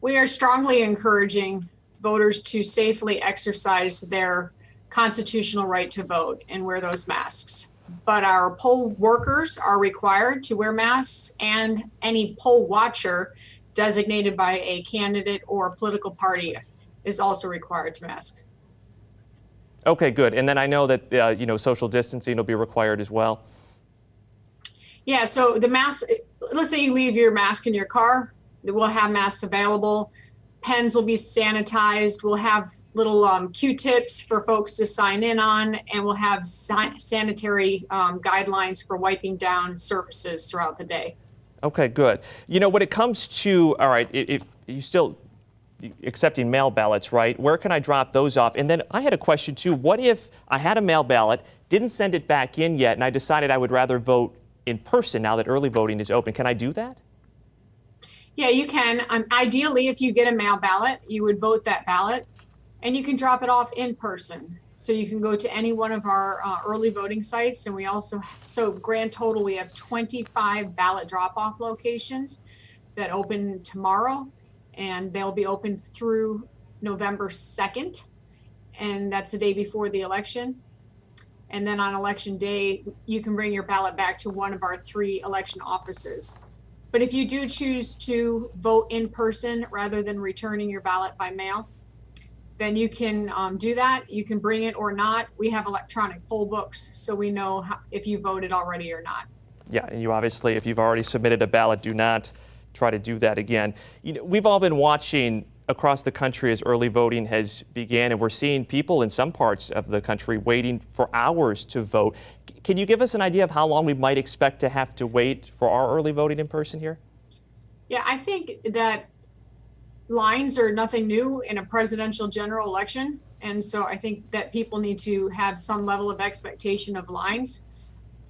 We are strongly encouraging voters to safely exercise their constitutional right to vote and wear those masks. But our poll workers are required to wear masks, and any poll watcher designated by a candidate or political party is also required to mask. Okay, good. And then I know that, social distancing will be required as well. Yeah, so the mask, let's say you leave your mask in your car, we'll have masks available. Pens will be sanitized. We'll have little Q-tips for folks to sign in on, and we'll have sanitary guidelines for wiping down surfaces throughout the day. Okay, good. When it comes to, all right, if you still accepting mail ballots, right? Where can I drop those off? And then I had a question too. What if I had a mail ballot, didn't send it back in yet, and I decided I would rather vote in person now that early voting is open? Can I do that? Yeah, you can. Ideally, if you get a mail ballot, you would vote that ballot, and you can drop it off in person. So you can go to any one of our early voting sites, and we also, so grand total, we have 25 ballot drop-off locations that open tomorrow, and they'll be open through November 2nd, and that's the day before the election. And then on election day, you can bring your ballot back to one of our 3 election offices. But if you do choose to vote in person rather than returning your ballot by mail, then you can do that. You can bring it or not. We have electronic poll books, so we know if you voted already or not. Yeah, and you obviously, if you've already submitted a ballot, do not try to do that again. We've all been watching across the country as early voting has began, and we're seeing people in some parts of the country waiting for hours to vote. Can you give us an idea of how long we might expect to have to wait for our early voting in person here? Yeah, I think that lines are nothing new in a presidential general election. And so I think that people need to have some level of expectation of lines,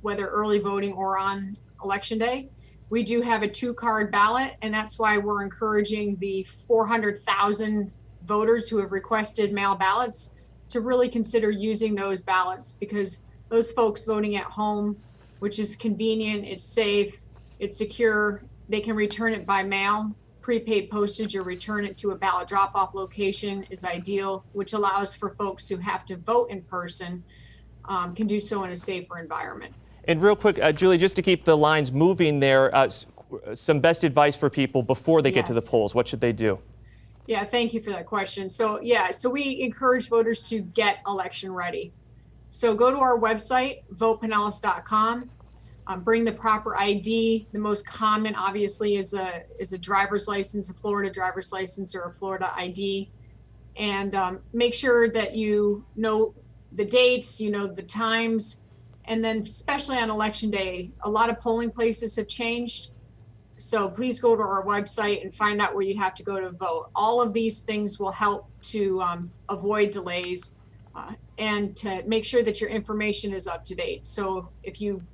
whether early voting or on election day. We do have a 2-card ballot, and that's why we're encouraging the 400,000 voters who have requested mail ballots to really consider using those ballots, because those folks voting at home, which is convenient, it's safe, it's secure, they can return it by mail. Prepaid postage or return it to a ballot drop-off location is ideal, which allows for folks who have to vote in person can do so in a safer environment. And real quick, Julie, just to keep the lines moving there, some best advice for people before they get to the polls. What should they do? Yeah, thank you for that question. So we encourage voters to get election ready. So go to our website, votepinellas.com. Bring the proper ID. The most common, obviously, is a driver's license, a Florida driver's license, or a Florida ID. And make sure that you know the dates, you know the times. And then especially on election day, a lot of polling places have changed. So please go to our website and find out where you have to go to vote. All of these things will help to avoid delays and to make sure that your information is up to date. So if you've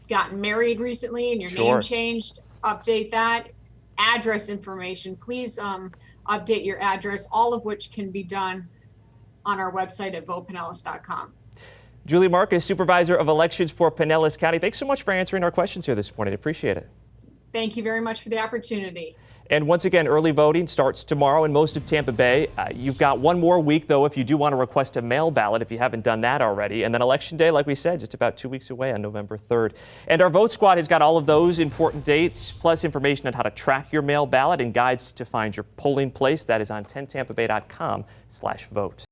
gotten married recently and your name changed, update that. Address information, please update your address, all of which can be done on our website at votepinellas.com. Julie Marcus, Supervisor of Elections for Pinellas County. Thanks so much for answering our questions here this morning. Appreciate it. Thank you very much for the opportunity. And once again, early voting starts tomorrow in most of Tampa Bay. You've got one more week, though, if you do want to request a mail ballot, if you haven't done that already. And then Election Day, like we said, just about 2 weeks away on November 3rd. And our Vote Squad has got all of those important dates, plus information on how to track your mail ballot and guides to find your polling place. That is on 10tampabay.com/vote.